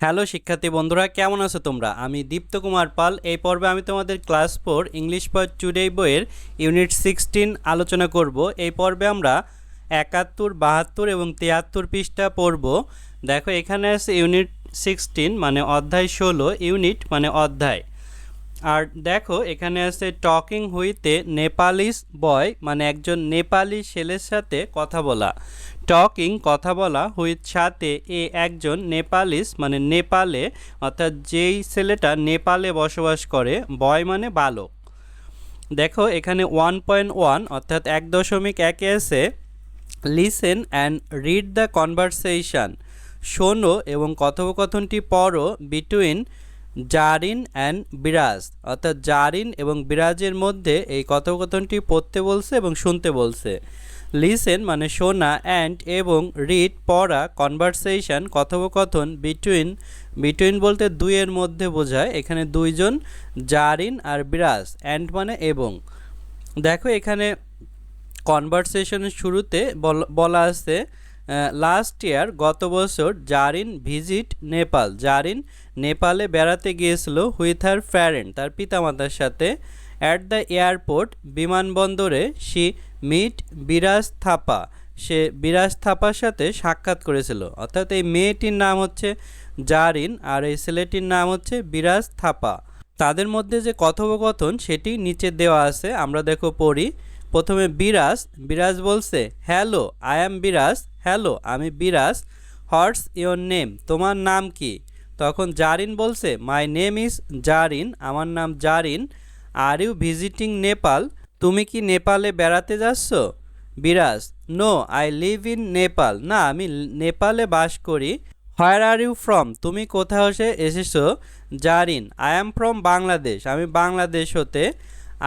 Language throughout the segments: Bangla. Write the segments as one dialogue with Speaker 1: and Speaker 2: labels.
Speaker 1: হ্যালো শিক্ষার্থী বন্ধুরা, কেমন আছো তোমরা? আমি দীপ্ত কুমার পাল। এই পর্বে আমি তোমাদের ক্লাস 4 ইংলিশ ফর টুডে বইয়ের ইউনিট 16 আলোচনা করব। এই পর্বে আমরা 71, 72 এবং 73 পৃষ্ঠা পড়ব। দেখো, এখানে আছে ইউনিট 16 মানে অধ্যায় 16, ইউনিট মানে অধ্যায়। আর দেখো, এখানে আছে টকিং হুইথ এ নেপালিস বয় মানে একজন নেপালি ছেলের সাথে কথা বলা। টকিং কথা বলা, হুইথ সাথে, এ একজন নেপালিস মানে নেপালে, অর্থাৎ যেই ছেলেটা নেপালে বসবাস করে, বয় মানে বালক। দেখো এখানে 1.1 অর্থাৎ 1.1 আছে listen and read the conversation, শোনো এবং কথোপকথনটি পড়ো, বিটুইন জারিন অ্যান্ড বিরাজ, অর্থাৎ জারিন এবং বিরাজের মধ্যে এই কথোপকথনটি পড়তে বলছে এবং শুনতে বলছে। লিসেন মানে শোনা, অ্যান্ড এবং রিড পড়া, কনভারসেশন কথোপকথন, বিটুইন বিটুইন বলতে দুইয়ের মধ্যে বোঝায়, এখানে দুইজন জারিন আর বিরাজ, অ্যান্ড মানে এবং। দেখো এখানে কনভারসেশনের শুরুতে বলা আছে লাস্ট ইয়ার গত বছর জারিন ভিজিট নেপাল, জারিন নেপালে বেড়াতে গিয়েছিল হুইথ হার প্যারেন্ট তার পিতামাতার সাথে। অ্যাট দ্য এয়ারপোর্ট বিমানবন্দরে শি মিট বিরাজ থাপা, সে বিরাজ থাপার সাথে সাক্ষাৎ করেছিল। অর্থাৎ এই মেয়েটির নাম হচ্ছে জারিন আর এই ছেলেটির নাম হচ্ছে বিরাজ থাপা। তাদের মধ্যে যে কথোপকথন সেটি নিচে দেওয়া আছে, আমরা দেখো পড়ি। প্রথমে বিরাজ বিরাজ বলছে হ্যালো আই অ্যাম বিরাজ, হ্যালো আমি বিরাজ। হোয়াটস ইয়োর নেম, তোমার নাম কি? তখন জারিন বলছে মাই নেম ইজ জারিন, আমার নাম Zarin. Are you visiting Nepal, তুমি কি নেপালে বেড়াতে যাচ্ছ? Biraj no I live in Nepal, না আমি নেপালে বাস করি। হোয়ার আর ইউ ফ্রম, তুমি কোথাও এসেছো? Zarin I am from Bangladesh, আমি বাংলাদেশ হতে।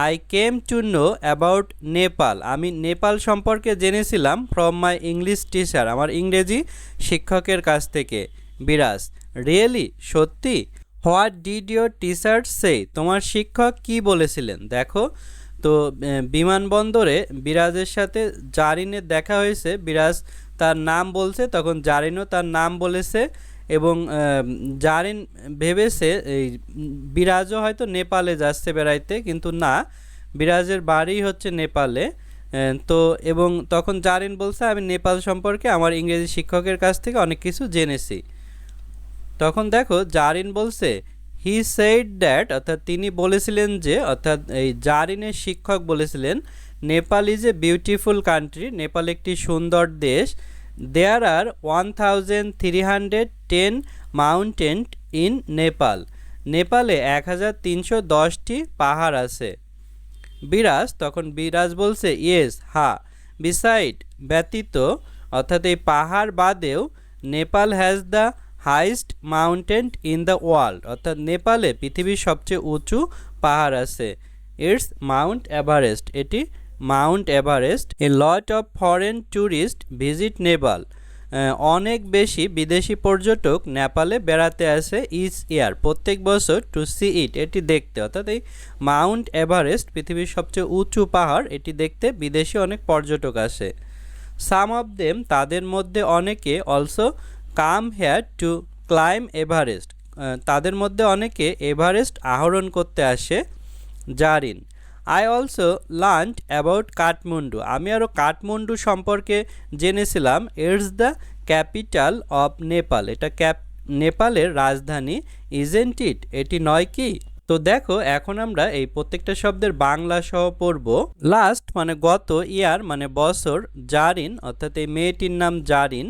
Speaker 1: I came to know about Nepal, আমি নেপাল সম্পর্কে জেনেছিলাম ফ্রম মাই ইংলিশ টিচার, আমার ইংরেজি শিক্ষকের কাছ থেকে। বিরাজ রিয়েলি, সত্যি? হোয়াট ডিড ইয়োর টিচার সে, তোমার শিক্ষক কি বলেছিলেন? দেখো তো বিমানবন্দরে বিরাজের সাথে জারিনের দেখা হয়েছে, বিরাজ তার নাম বলছে, তখন জারিনও তার নাম বলেছে এবং জারিন ভেবেছে এই বিরাজও হয়তো নেপালে যাচ্ছে বেড়াইতে, কিন্তু না, বিরাজের বাড়ি হচ্ছে নেপালে। তো এবং তখন জারিন বলছে আমি নেপাল সম্পর্কে আমার ইংরেজি শিক্ষকের কাছ থেকে অনেক কিছু জেনেছি। তখন দেখো জারিন বলছে হি সেইড দ্যাট, অর্থাৎ তিনি বলেছিলেন যে, অর্থাৎ এই জারিনের শিক্ষক বলেছিলেন Nepal is a beautiful country, Nepal একটি সুন্দর দেশ। দেয়ার আর 1310 মাউন্টেন ইন নেপাল, নেপালে 1310টি পাহাড় আছে। বিরাজ তখন বিরাজ বলছে ইয়েস, হা। বিসাইড ব্যতীত, অর্থাৎ এই পাহাড় বাদেও, Nepal has the highest mountain in the world, অর্থাৎ নেপালে পৃথিবীর সবচেয়ে উঁচু পাহাড় আছে। ইটস মাউন্ট এভারেস্ট, এটি Mount Everest. A lot of foreign tourist visit Nepal, অনেক বেশি বিদেশি পর্যটক নেপালে বেড়াতে আসে ইচ ইয়ার, প্রত্যেক বছর, টু সি ইট, এটি দেখতে। অর্থাৎ এই মাউন্ট এভারেস্ট পৃথিবীর সবচেয়ে উঁচু পাহাড়, এটি দেখতে বিদেশি অনেক পর্যটক আসে। সাম অফ দেম, তাদের মধ্যে অনেকে, also come here to climb Everest, তাদের মধ্যে অনেকে এভারেস্ট আরোহণ করতে আসে। Zarin I also learned about Kathmandu, আমি আরও কাঠমান্ডু সম্পর্কে জেনেছিলাম। It's the capital of Nepal, এটা নেপালের রাজধানী। ইজেন্ট ইট, এটি নয় কি? তো দেখো এখন আমরা এই প্রত্যেকটা শব্দের বাংলা সহ পড়ব। লাস্ট মানে গত, ইয়ার মানে বছর, জারিন অর্থাৎ এই মেয়েটির নাম জারিন,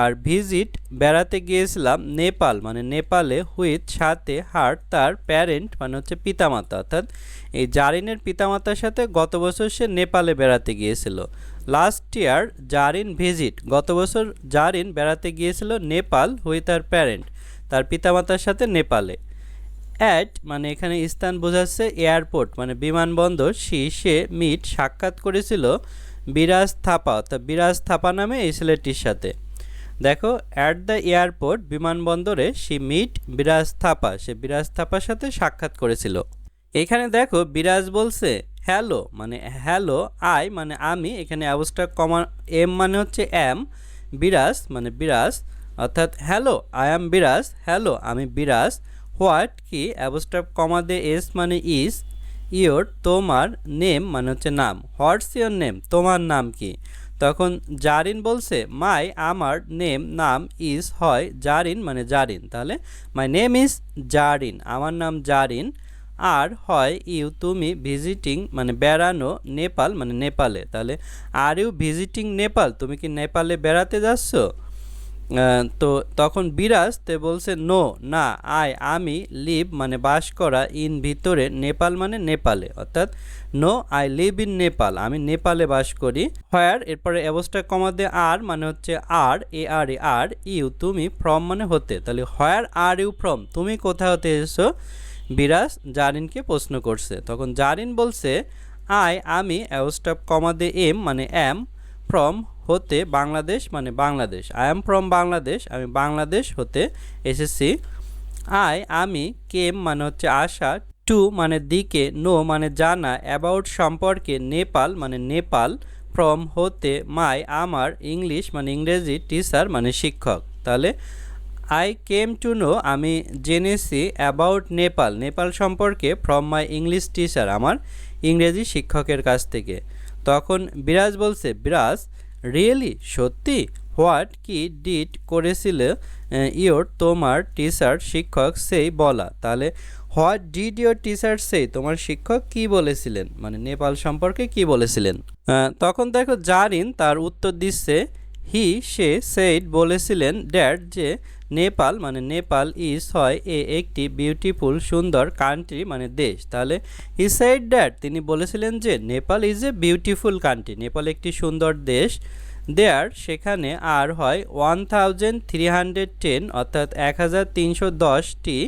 Speaker 1: আর ভিজিট বেড়াতে গিয়েছিলাম, নেপাল মানে নেপালে, হুইথ সাথে, হার তার, প্যারেন্ট মানে হচ্ছে পিতামাতা, অর্থাৎ এই জারিনের পিতামাতার সাথে গত বছর সে নেপালে বেড়াতে গিয়েছিল। লাস্ট ইয়ার জারিন ভিজিট, গত বছর জারিন বেড়াতে গিয়েছিল নেপাল হুইথ আর প্যারেন্ট, তার পিতামাতার সাথে নেপালে। অ্যাট মানে এখানে স্থান বোঝাচ্ছে, এয়ারপোর্ট মানে বিমানবন্দর, সে মিট সাক্ষাৎ করেছিল বিরাজ থাপা, অর্থাৎ বিরাজ থাপা নামে এই ছেলেটির সাথে। দেখো অ্যাট দ্য এয়ারপোর্ট বিমানবন্দরে শি মিট বিরাজ থাপা, সে বিরাজ থাপার সাথে সাক্ষাৎ করেছিল। এখানে দেখো বিরাজ বলছে হ্যালো মানে হ্যালো, আই মানে আমি, এখানে অ্যাবস্ট্রাক্ট কমা এম মানে হচ্ছে অ্যাম, বিরাজ মানে বিরাজ অর্থাৎ হ্যালো আই অ্যাম বিরাজ, হ্যালো আমি বিরাজ। হোয়াট কি, অ্যাবস্ট্রাক্ট কমা দিয়ে এস মানে ইজ, ইয়োর তোমার, নেম মানে হচ্ছে নাম, হোয়াটস ইয়োর নেম তোমার নাম কি। তখন জারিন বলছে মাই আমার, নেম নাম, ইজ হয় জারিন মানে জারিন, তাহলে মাই নেম ইজ জারিন আমার নাম জারিন। আর হয় ইউ তুমি, ভিজিটিং মানে বেড়ানো, নেপাল মানে নেপালে, তাহলে আর ইউ ভিজিটিং নেপাল তুমি কি নেপালে বেড়াতে যাচ্ছ। তো তখন বিরাজ তে বলছে নো না, আমি, লিভ মানে বাস করা, ইন ভিতরে, নেপাল মানে নেপালে, অর্থাৎ no I live in Nepal আমি নেপালে বাস করি। হোয়ার এরপরে অ্যাবস্ট্রাক্ট কমা দিয়ে আর মানে হচ্ছে আর, এ আর এ আর, ইউ তুমি, ফ্রম মানে হতে, তাহলে হোয়ার আর ইউ ফ্রম তুমি কোথা হতে এসেছো, বিরাজ জারিনকে প্রশ্ন করছে। তখন জারিন বলছে আমি, অ্যাবস্ট্রাক্ট কমা দিয়ে এম মানে অ্যাম, ফ্রম হতে, বাংলাদেশ মানে Bangladesh, I am from Bangladesh আমি বাংলাদেশ হতে এসেছি। আমি, কেম মানে হচ্ছে আসা, টু মানে দিকে, নো মানে জানা, অ্যাবাউট সম্পর্কে, নেপাল মানে নেপাল, ফ্রম হতে, মাই আমার, ইংলিশ মানে ইংরেজি, টিচার মানে শিক্ষক। তাহলে আই কেম টু নো আমি জেনেছি, অ্যাবাউট নেপাল নেপাল সম্পর্কে, ফ্রম মাই ইংলিশ টিচার আমার ইংরেজি শিক্ষকের কাছ থেকে। তখন বিরাজ বলছে বিরাজ রিয়েলি সত্যি, হোয়াট কি, ডিড করেছিল, ইয়োর তোমার, টিচার শিক্ষক, সেই বলা, তাহলে হোয়াট ডিড ইয়োর টিচার সেই তোমার শিক্ষক কি বলেছিলেন মানে নেপাল সম্পর্কে কি বলেছিলেন। তখন দেখো জারিন তার উত্তর দিচ্ছে হি সে সেইড বলেছিলেন, ড্যাড যে, নেপাল মানে নেপাল, ইজ হয় একটি, বিউটিফুল সুন্দর, কান্ট্রি মানে দেশ, তাহলে হি সেইড ড্যাট তিনি বলেছিলেন যে Nepal is a beautiful country Nepal একটি সুন্দর দেশ। দেয়ার সেখানে আর হয় 1310 অর্থাৎ 1310টি,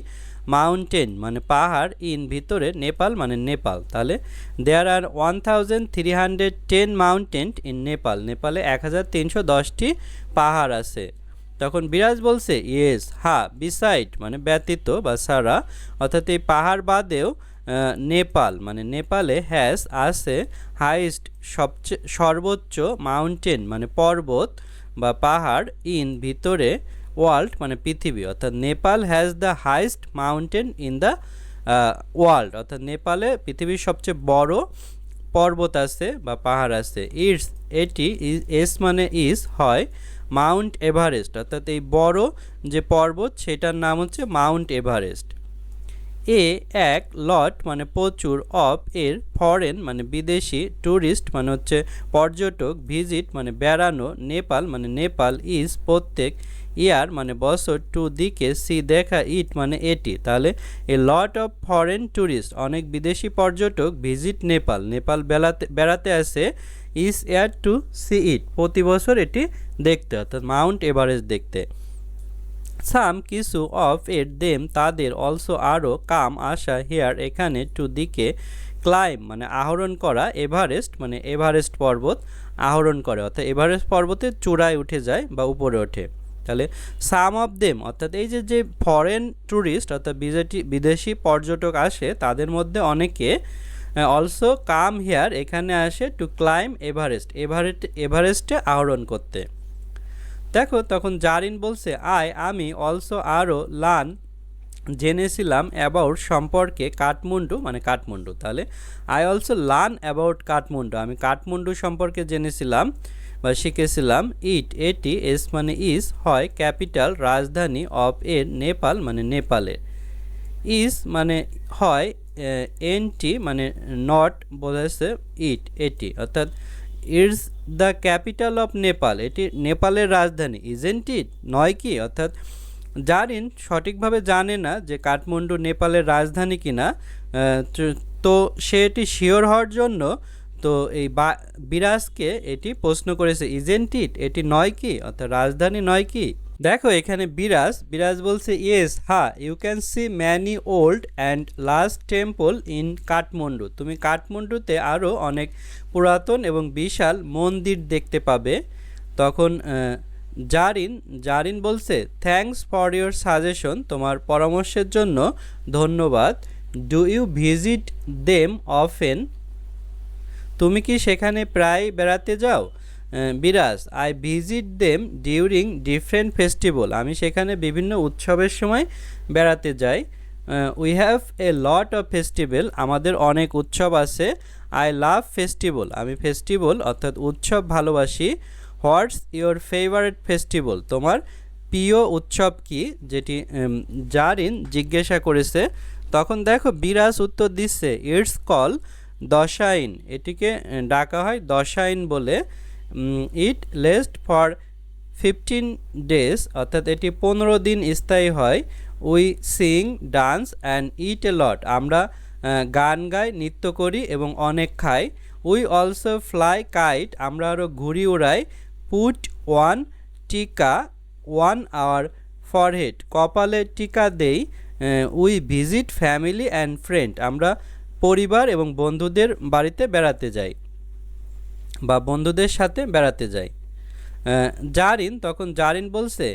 Speaker 1: মাউন্টেন মানে পাহাড়, ইন ভিতরে, নেপাল মানে নেপাল, তাহলে দেয়ার আর 1310 মাউন্টেন ইন নেপাল নেপালে 1310টি পাহাড় আছে। তখন বিরাজ বলছে ইয়েস হ্যাঁ, বিসাইড মানে ব্যতীত বা ছাড়া, অর্থাৎ এই পাহাড় বাদেও নেপাল মানে নেপালে হ্যাজ আছে, হাইস্ট সবচেয়ে সর্বোচ্চ, মাউন্টেন মানে পর্বত বা পাহাড়, ইন ভিতরে, ওয়ার্ল্ড মানে পৃথিবী, অর্থাৎ Nepal has the highest mountain in the world, অর্থাৎ নেপালে পৃথিবীর সবচেয়ে বড় পর্বত আছে বা পাহাড় আছে। এটি এস মানে ইজ হয় মাউন্ট এভারেস্ট, অর্থাৎ এই বড় যে পর্বত সেটার নাম হচ্ছে মাউন্ট এভারেস্ট। এক লট মানে প্রচুর, অফ এর, ফরেন মানে বিদেশি, ট্যুরিস্ট মানে হচ্ছে পর্যটক, ভিজিট মানে বেড়ানো, নেপাল মানে নেপাল, ইজ প্রত্যেক, ইয়ার মানে বছর, টু দিকে, সি দেখা, ইট মানে এটি, তাহলে এ লট অফ ফরেন ট্যুরিস্ট অনেক বিদেশি পর্যটক, ভিজিট নেপাল নেপাল বেড়াতে আসে, ইজ এয়ার টু সি ইট প্রতি বছর এটি দেখতে, অর্থাৎ মাউন্ট এভারেস্ট দেখতে। সাম কিছু, অফ এর, দেম তাদের, অলসো আরও, কাম আসা, হেয়ার এখানে, টু দিকে, ক্লাইম মানে আরোহণ করা, এভারেস্ট মানে এভারেস্ট পর্বত আরোহণ করে, অর্থাৎ এভারেস্ট পর্বতের চূড়ায় উঠে যায় বা উপরে ওঠে। তাহলে সাম অফ দেম অর্থাৎ এই যে ফরেন ট্যুরিস্ট অর্থাৎ বিদেশি পর্যটক আসে তাদের মধ্যে অনেকে, অলসো কাম হেয়ার এখানে আসে, টু ক্লাইম এভারেস্টে আরোহণ করতে। দেখো তখন জারিন বলছে আমি অলসো আরও, লার্ন জেনেছিলাম, অ্যাবাউট সম্পর্কে, কাঠমান্ডু মানে কাঠমান্ডু, তাহলে I also learn about Kathmandu আমি কাঠমান্ডু সম্পর্কে জেনেছিলাম বা শিখেছিলাম। এটি, এস মানে ইজ হয় ক্যাপিটাল রাজধানী, অফ এর, নেপাল মানে নেপালের, ইজ মানে হয়, এনটি মানে নট বোঝাচ্ছে, এটি অর্থাৎ it's the capital of Nepal এটি নেপালের রাজধানী, ইজেন্ট ইট নয় কি, অর্থাৎ জারিন সঠিকভাবে জানে না যে কাঠমান্ডু নেপালের রাজধানী কিনা, তো সে এটি শিওর হওয়ার জন্য তো এই বিরাজকে এটি প্রশ্ন করেছে, ইজেন্ট ইট এটি নয় কি, অর্থাৎ রাজধানী নয় কি। দেখো এখানে বিরাজ বলছে ইয়েস হ্যাঁ, you can see many old and large temple in Kathmandu তুমি কাঠমান্ডুতে আরও অনেক পুরাতন এবং বিশাল মন্দির দেখতে পাবে। তখন জারিন বলছে থ্যাঙ্কস ফর ইয়োর সাজেশন তোমার পরামর্শের জন্য ধন্যবাদ। Do you visit them often তুমি কি সেখানে প্রায় বেড়াতে যাও। Biraj I visit them during different festival, আমি সেখানে বিভিন্ন উৎসবের সময় বেড়াতে যাই। We have a lot of festival, আমাদের অনেক উৎসব আছে। আই লাভ ফেস্টিভ্যাল, আমি ফেস্টিভ্যাল অর্থাৎ উৎসব ভালোবাসি। হোয়াটস ইয়োর ফেভারিট ফেস্টিভ্যাল, তোমার প্রিয় উৎসব কি, যেটি জারিন জিজ্ঞাসা করেছে। তখন দেখো বিরাজ উত্তর দিচ্ছে ইটস কল দশাইন, এটিকে ডাকা হয় দশাইন বলে। ইট লেস্ট ফর 15 ডেজ, অর্থাৎ এটি 15 দিন স্থায়ী হয়। We sing dance and eat a lot, আমরা গান গাই, নৃত্য করি এবং অনেক খাই। উই অলসো ফ্লাই কাইট, আমরা আরও ঘুড়ি উড়াই। পুট ওয়ান টিকা ওয়ান আওয়ার ফরহেড, কপালে টিকা দেই। We visit family and friend, আমরা পরিবার এবং বন্ধুদের বাড়িতে বেড়াতে যাই বা বন্ধুদের সাথে বেড়াতে যাই। জারিন, তখন জারিন বলছে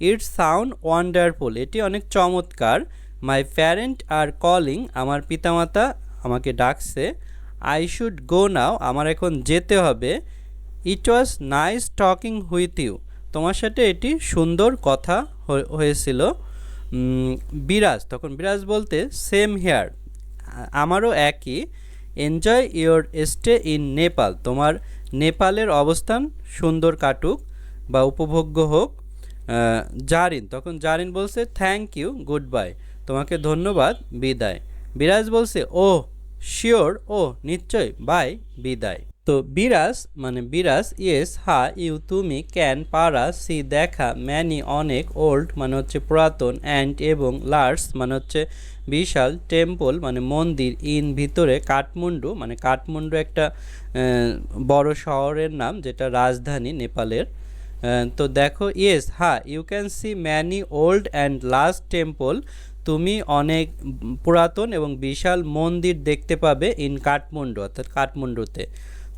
Speaker 1: ইটস সাউন্ড ওয়ান্ডারফুল, এটি অনেক চমৎকার। মাই প্যারেন্ট আর কলিং, আমার পিতামাতা আমাকে ডাকছে। আই শুড গো নাও, আমার এখন যেতে হবে। It was nice talking with you, তোমার সাথে এটি সুন্দর কথা হয়েছিল। বিরাজ, তখন বিরাজ বলতে সেম হেয়ার, আমারও একই। Enjoy your stay in Nepal, তোমার নেপালের অবস্থান সুন্দর কাটুক বা উপভোগ্য হোক। জারিন, তখন জারিন বলছে থ্যাংক ইউ গুড বাই, তোমাকে ধন্যবাদ বিদায়। বিরাজ বলছে ও শিওর, ও নিশ্চয়, বাই বিদায়। তো বিরাজ মানে বিরাজ, ইয়েস হা, ইউ তুমি, ক্যান পারা, সি দেখা, ম্যানি অনেক, ওল্ড মানে হচ্ছে পুরাতন, অ্যান্ড এবং, লার্জ মানে হচ্ছে বিশাল, টেম্পল মানে মন্দির, ইন ভিতরে, কাঠমান্ডু মানে কাঠমান্ডু একটা বড় শহরের নাম যেটা রাজধানী নেপালের। তো দেখো ইয়েস হা, you can see many old and large temple, তুমি অনেক পুরাতন এবং বিশাল মন্দির দেখতে পাবে ইন কাঠমান্ডু অর্থাৎ কাঠমান্ডুতে।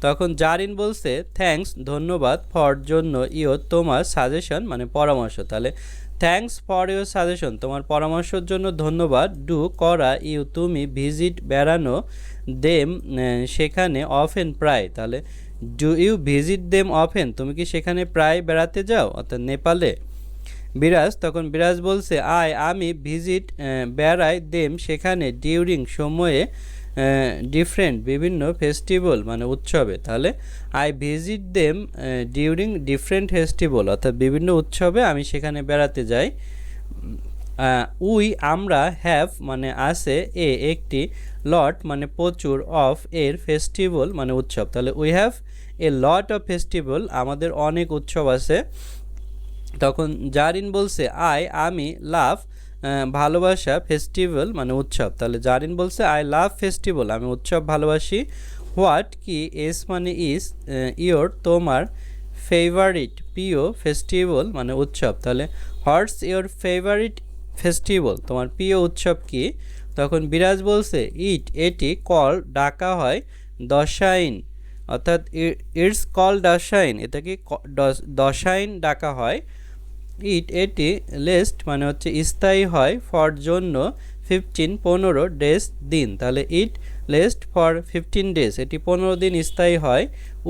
Speaker 1: তখন জারিন বলছে থ্যাঙ্কস, ধন্যবাদ, ফর জন্য, ইয়োর তোমার, সাজেশন মানে পরামর্শ, তাহলে থ্যাঙ্কস ফর ইউর সাজেশন তোমার পরামর্শের জন্য ধন্যবাদ। ডু করা, ইউ তুমি, ভিজিট বেড়ানো, দেম সেখানে, অফেন প্রায়, তাহলে do you visit them often, তুমি কি সেখানে প্রায় বেড়াতে যাও অর্থাৎ নেপালে। বিরাজ, তখন বিরাজ বলছে আমি ভিজিট বেড়াই, দেম সেখানে, ডিউরিং সময়ে, ডিফারেন্ট বিভিন্ন, ফেস্টিভ্যাল মানে উৎসবে, তাহলে I visit them during different festival অর্থাৎ বিভিন্ন উৎসবে আমি সেখানে বেড়াতে যাই। উই আমরা, হ্যাভ মানে আছে, একটি, লট মানে প্রচুর, অফ এর, ফেস্টিভ্যাল মানে উৎসব, তাহলে we have a lot of festival, আমাদের অনেক উৎসব আছে। তখন জারিন বলছে আমি, লাভ ভালোবাসা, ফেস্টিভ্যাল মানে উৎসব, তাহলে জারিন বলছে আই লাভ ফেস্টিভ্যাল, আমি উৎসব ভালোবাসি। হোয়াট কি, এস মানে ইস, ইয়োর তোমার, ফেভারিট প্রিয়, ফেস্টিভ্যাল মানে উৎসব, তাহলে হোয়াটস ইয়োর ফেভারিট ফেস্টিভ্যাল, তোমার প্রিয় উৎসব কি। তখন বিরাজ বলছে এটি, কল ডাকা হয়, দশাইন অর্থাৎ ইটস কল দশাইন, এটাকে দশাইন ডাকা হয়। এটি, লেস্ট মানে হচ্ছে স্থায়ী হয়, ফর জন্য, 15 ডেজ দিন, তাহলে ইট লেস্ট ফর 15 ডেজ, এটি 15 দিন স্থায়ী হয়।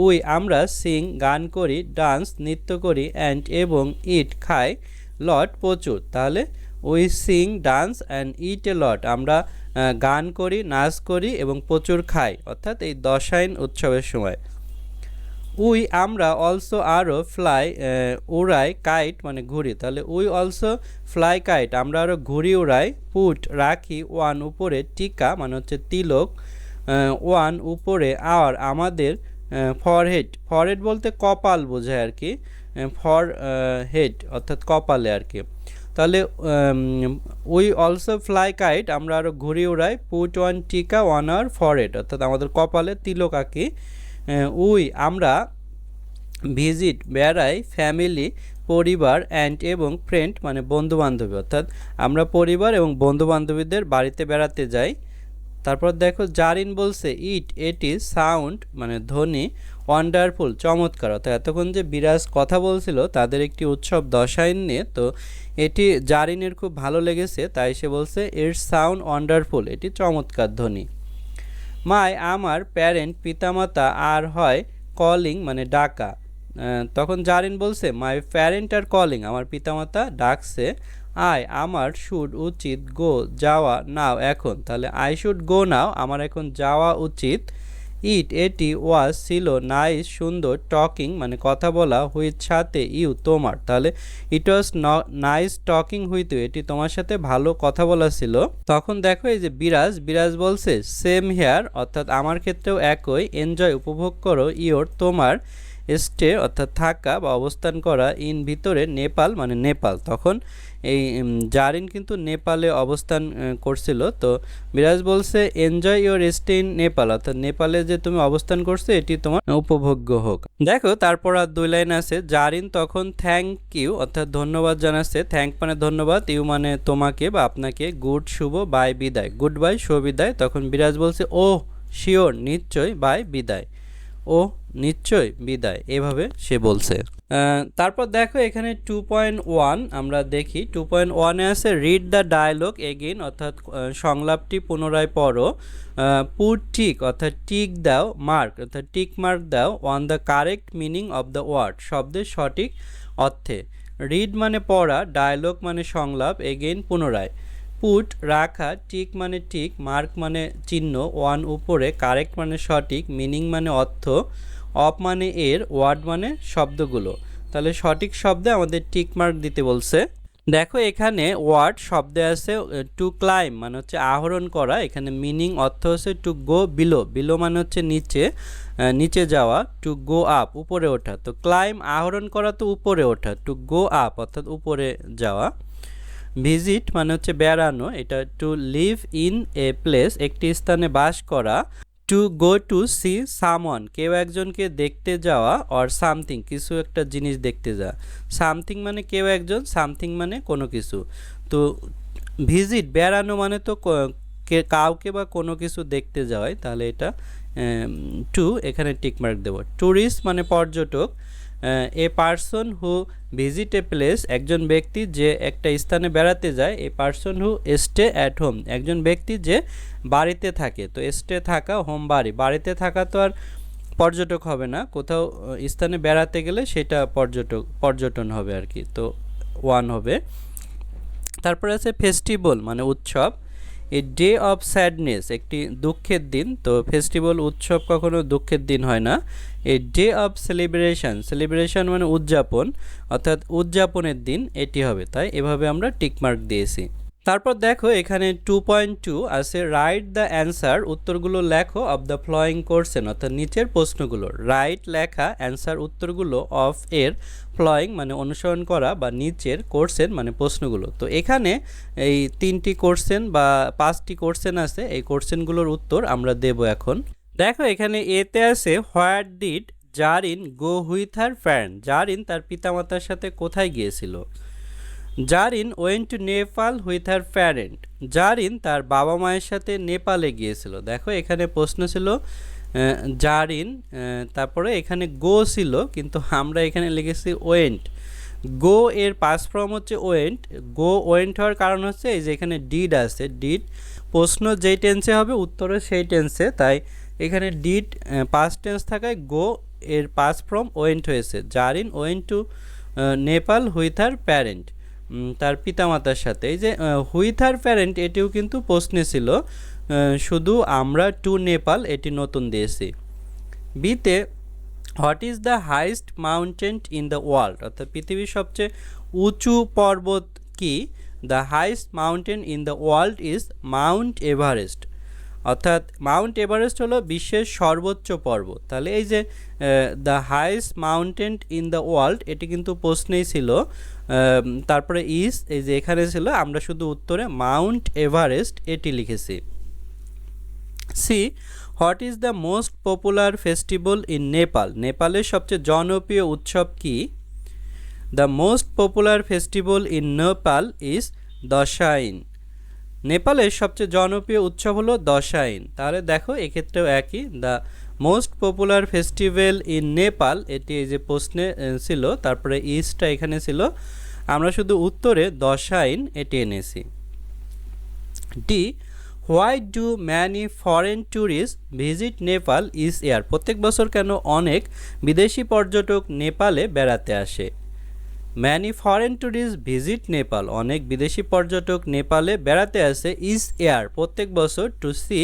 Speaker 1: উই আমরা, সিং গান করি, ডান্স নৃত্য করি, অ্যান্ড এবং, ইট খাই, লট প্রচুর, তাহলে we sing dance and eat a lot, আমরা গান করি, নাচ করি এবং প্রচুর খাই, অর্থাৎ এই দশাইন উৎসবের সময়। উই আমরা, অলসো আরও, ফ্লাই উড়াই, কাইট মানে ঘুড়ি, তাহলে উই অলসো ফ্লাই কাইট, আমরা আরও ঘুড়ি উড়াই। পুট রাখি, ওয়ান উপরে, টিকা মানে হচ্ছে তিলক, ওয়ান উপরে, আওয়ার আমাদের, ফরহেড, ফরহেড বলতে কপাল বোঝায় আর কি, ফর হেড অর্থাৎ কপালে আর কি। তাহলে উই অলসো ফ্লাই কাইট, আমরা আরও ঘুড়ি উড়াই। পুট ওয়ান টিকা ওয়ান আওয়ার ফরহেড, অর্থাৎ আমাদের কপালে তিলক আঁকি। উই আমরা, ভিজিট বেড়াই, ফ্যামিলি পরিবার, অ্যান্ড এবং, ফ্রেন্ড মানে বন্ধুবান্ধবী, অর্থাৎ আমরা পরিবার এবং বন্ধুবান্ধবীদের বাড়িতে বেড়াতে যাই। তারপর দেখো জারিন বলছে এটি, সাউন্ড মানে ধ্বনি, ওয়ান্ডারফুল চমৎকার, অর্থাৎ এতক্ষণ যে বিরাজ কথা বলছিল তাদের একটি উৎসব দশাইন নিয়ে, তো এটি জারিনের খুব ভালো লেগেছে, তাই সে বলছে ইটস সাউন্ড ওয়ান্ডারফুল, এটি চমৎকার ধ্বনি। আমার, প্যারেন্ট পিতামাতা, আর হয়, কলিং মানে ডাকা, তখন জারিন বলছে মাই প্যারেন্ট আর কলিং, আমার পিতামাতা ডাকছে। আমার শুড উচিত গো যাওয়া নাও এখন, তাহলে আই শুড গো নাও আমার এখন যাওয়া উচিত। এটি ওয়াজ ছিল নাইস সুন্দর, টকিং মানে কথা বলা, হুইথ সাথে ইউ তোমার, তাহলে it was nice talking with you, এটি তোমার সাথে ভালো কথা বলা ছিল। তখন দেখো এই যে বিরাজ বলছে সেম হেয়ার, অর্থাৎ আমার ক্ষেত্রেও একই, এনজয় উপভোগ করো, ইয়োর তোমার, স্টে অর্থাৎ থাকা বা অবস্থান করা, ইন ভিতরে, নেপাল মানে নেপাল। তখন এই জারিন কিন্তু নেপালে অবস্থান করছিল, তো বিরাজ বলছে enjoy your stay in Nepal, অর্থাৎ নেপালে যে তুমি অবস্থান করছো এটি তোমার উপভোগ্য হোক। দেখো তারপর আর 2 লাইন আছে। জারিন তখন থ্যাংক ইউ অর্থাৎ ধন্যবাদ জানাচ্ছে, থ্যাংক মানে ধন্যবাদ, ইউ মানে তোমাকে বা আপনাকে, গুড শুভ, বাই বিদায়, গুড বাই শুভ বিদায়। তখন বিরাজ বলছে ও শিওর নিশ্চয়, বাই বিদায়, ও নিশ্চয় বিদায়, এভাবে সে বলছে। তারপর দেখো এখানে 2.1 আমরা দেখি। 2.1-এ আছে রিড দ্য ডায়লগ এগেইন, অর্থাৎ সংলাপটি পুনরায় পড়ো। পুট টিক অর্থাৎ টিক দাও, মার্ক অর্থাৎ টিক মার্ক দাও, on the correct meaning of the word শব্দের সঠিক অর্থে। রিড মানে পড়া, ডায়লগ মানে সংলাপ, এগেইন পুনরায়। পুট রাখা, টিক মানে টিক, মার্ক মানে চিহ্ন, ওয়ান উপরে, কারেক্ট মানে সঠিক, মিনিং মানে অর্থ, অফ মানে এর, ওয়ার্ড মানে শব্দগুলো। তাহলে সঠিক শব্দে আমাদের টিক মার্ক দিতে বলছে। দেখো এখানে ওয়ার্ড শব্দে আছে টু ক্লাইম মানে হচ্ছে আরোহণ করা, এখানে মিনিং অর্থ হচ্ছে টু গো বিলো, বিলো মানে হচ্ছে নিচে, নিচে যাওয়া, টু গো আপ উপরে ওঠা, তো ক্লাইম আরোহণ করা তো উপরে ওঠা, টু গো আপ অর্থাৎ উপরে যাওয়া। ভিজিট মানে হচ্ছে বেড়ানো, এটা to live in a place একটি স্থানে বাস করা, to go to see someone কেউ একজনকে দেখতে যাওয়া, অর সামথিং কিছু একটা জিনিস দেখতে যাওয়া, সামথিং মানে কেউ একজন, সামথিং মানে কোনো কিছু। তো ভিজিট বেড়ানো মানে তো কাউকে বা কোনো কিছু দেখতে যাওয়াই, তাহলে এটা টু এখানে টিকমার্ক দেব। ট্যুরিস্ট মানে পর্যটক, a person who visit a place একজন ব্যক্তি যে একটা স্থানে বেড়াতে যায়, a person who stay at home একজন ব্যক্তি যে বাড়িতে থাকে, তো স্টে থাকা, হোম বাড়ি, বাড়িতে থাকা তো আর পর্যটক হবে না, কোথাও স্থানে বেড়াতে গেলে সেটা পর্যটন হবে আর কি, তো 1 হবে। তারপরে আছে ফেস্টিভ্যাল মানে উৎসব, এ ডে অফ স্যাডনেস একটি দুঃখের দিন, তো ফেস্টিভ্যাল উৎসব কখনো দুঃখের দিন হয় না। A day of celebration, celebration মানে উদযাপন, অর্থাৎ উদযাপনের দিন এটি হবে, তাই এভাবে আমরা টিকমার্ক দিয়েছি। তারপর দেখো এখানে 2.2 আছে রাইট দ্য অ্যান্সার উত্তরগুলো লেখো অফ দ্য ফ্লোয়িং কোশ্চেন, অর্থাৎ নিচের প্রশ্নগুলো, রাইট লেখা, অ্যান্সার উত্তরগুলো, অফ এর, ফ্লোয়িং মানে অনুসরণ করা বা নিচের, কোশ্চেন মানে প্রশ্নগুলো। তো এখানে এই 3টি কোশ্চেন বা 5টি কোশ্চেন আছে, এই কোশ্চেনগুলোর উত্তর আমরা দেব এখন। দেখো এখানে এতে আছে where did Zarin go with her friend, Zarin তার পিতামাতার সাথে কোথায় গিয়েছিল। Zarin went to Nepal with her parent, Zarin তার বাবা মায়ের সাথে নেপালে গিয়েছিল। দেখো এখানে প্রশ্ন ছিল জারিন, তারপরে এখানে গো ছিল কিন্তু আমরা এখানে লিখেছি ওয়েন্ট। গো এর পাস্ট ফর্ম হচ্ছে ওয়েন্ট, গো ওয়েন্ট হওয়ার কারণ হচ্ছে এই যে এখানে ডিড আছে, ডিড প্রশ্ন যেই টেন্সে হবে উত্তরে সেই টেন্সে, তাই এখানে ডিড পাস্ট টেন্স থাকায় গো এর পাস্ট ফর্ম ওয়েন্ট হয়েছে। Zarin went to Nepal with her parent, তার পিতামাতার সাথে। এই যে হুইথ হার প্যারেন্ট এটিও কিন্তু প্রশ্নে ছিল, শুধু আমরা টু নেপাল এটি নতুন দিয়েছি। বিতে what is the highest mountain in the world, অর্থাৎ পৃথিবীর সবচেয়ে উঁচু পর্বত কি। The highest mountain in the world is Mount Everest, অর্থাৎ মাউন্ট এভারেস্ট হলো বিশ্বের সর্বোচ্চ পর্বত। তাহলে এই যে the highest mountain in the world এটি কিন্তু প্রশ্নেই ছিল, তারপরে ইজ এই যে এখানে ছিল, আমরা শুধু উত্তরে মাউন্ট এভারেস্ট এটি লিখেছি। See what is the most popular festival in Nepal, নেপালের সবচেয়ে জনপ্রিয় উৎসব কি। The most popular festival in Nepal is Dashain, নেপালের সবচেয়ে জনপ্রিয় উৎসব হলো দশাইন। তাহলে দেখো এক্ষেত্রেও একই, the most popular festival in Nepal এটি এই যে প্রশ্নে ছিল, তারপরে ইজটা এখানে ছিল, আমরা শুধু উত্তরে দশাইন এটি এনেছি। D why do many foreign tourist visit Nepal each year? প্রত্যেক বছর কেন অনেক বিদেশি পর্যটক নেপালে বেড়াতে আসে? Many foreign tourist visit Nepal, অনেক বিদেশি পর্যটক নেপালে বেড়াতে আসে ইচ ইয়ার, প্রত্যেক বছর, টু সি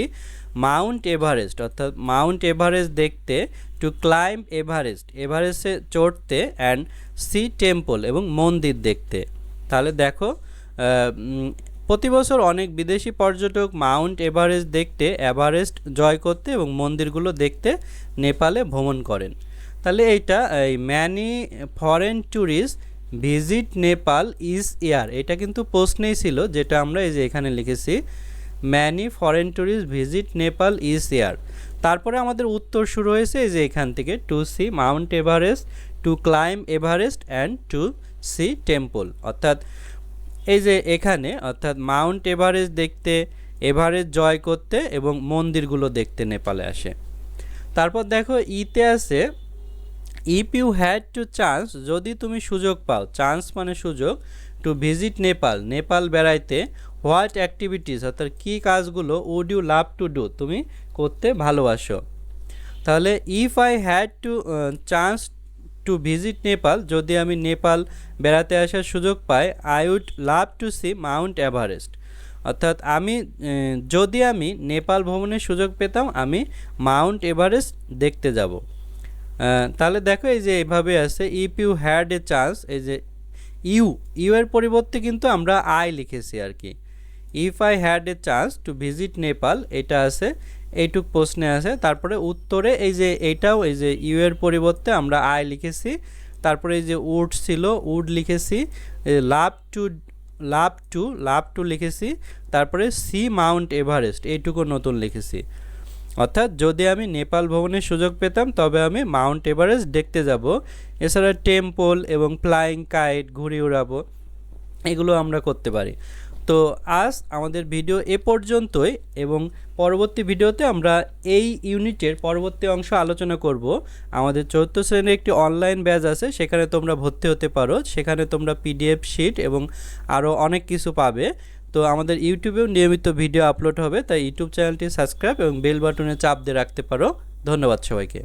Speaker 1: মাউন্ট এভারেস্ট, অর্থাৎ মাউন্ট এভারেস্ট দেখতে, টু ক্লাইম্ব এভারেস্ট, এভারেস্টে চড়তে, অ্যান্ড সি টেম্পল, এবং মন্দির দেখতে। তাহলে দেখো প্রতি বছর অনেক বিদেশি পর্যটক মাউন্ট এভারেস্ট দেখতে, এভারেস্ট জয় করতে এবং মন্দিরগুলো দেখতে নেপালে ভ্রমণ করেন। তাহলে এইটা এই many foreign tourist visit Nepal is year, এটা কিন্তু প্রশ্নেই ছিল, যেটা আমরা এই যে এখানে লিখেছি many foreign tourist visit Nepal is year. তারপরে আমাদের উত্তর শুরু হয়েছে এই যে এখান থেকে, to see Mount Everest, to climb Everest, and to see temple, অর্থাৎ এই যে এখানে, অর্থাৎ মাউন্ট এভারেস্ট দেখতে, এভারেস্ট জয় করতে এবং মন্দিরগুলো দেখতে নেপালে আসে। তারপর দেখো ইতে আছে if you had to chance, যদি তুমি সুযোগ পাও, চান্স মানে সুযোগ, টু ভিজিট নেপাল, নেপাল বেড়াইতে, হোয়াট অ্যাক্টিভিটিস, অর্থাৎ কী কাজগুলো, would you love to do, তুমি করতে ভালোবাসো। তাহলে if I had to chance to visit Nepal, যদি আমি নেপাল বেড়াতে আসার সুযোগ পাই, I would love to see Mount Everest, অর্থাৎ যদি আমি নেপাল ভ্রমণের সুযোগ পেতাম, আমি মাউন্ট এভারেস্ট দেখতে যাব। তাহলে দেখো এই যে এভাবে আছে, if you had a chance, এই যে ইউ এর পরিবর্তে কিন্তু আমরা আই লিখেছি আর কি। If I had a chance to visit Nepal, এটা আছে, এইটুক প্রশ্নে আছে। তারপরে উত্তরে এই যে এইটাও, এই যে ইউ এর পরিবর্তে আমরা আই লিখেছি, তারপরে এই যে উড ছিল, উড লিখেছি, লাভ টু লিখেছি, তারপরে সি মাউন্ট এভারেস্ট, এইটুকু নতুন লিখেছি। অর্থাৎ যদি আমি নেপাল ভ্রমণের সুযোগ পেতাম তবে আমি মাউন্ট এভারেস্ট দেখতে যাব। এছাড়া টেম্পল এবং ফ্লাইং কাইট, ঘুড়ি উড়াবো, এগুলো আমরা করতে পারি। তো আজ আমাদের ভিডিও এ পর্যন্তই, এবং পরবর্তী ভিডিওতে আমরা এই ইউনিটের পরবর্তী অংশ আলোচনা করব। আমাদের 4th শ্রেণীর একটি অনলাইন ব্যাচ আছে, সেখানে তোমরা ভর্তি হতে পারো, সেখানে তোমরা পিডিএফ শিট এবং আরও অনেক কিছু পাবে। তো আমাদের ইউটিউবেও নিয়মিত ভিডিও আপলোড হবে, তাই ইউটিউব চ্যানেলটি সাবস্ক্রাইব এবং বেল বাটনে চাপ দিয়ে রাখতে পারো। ধন্যবাদ সবাইকে।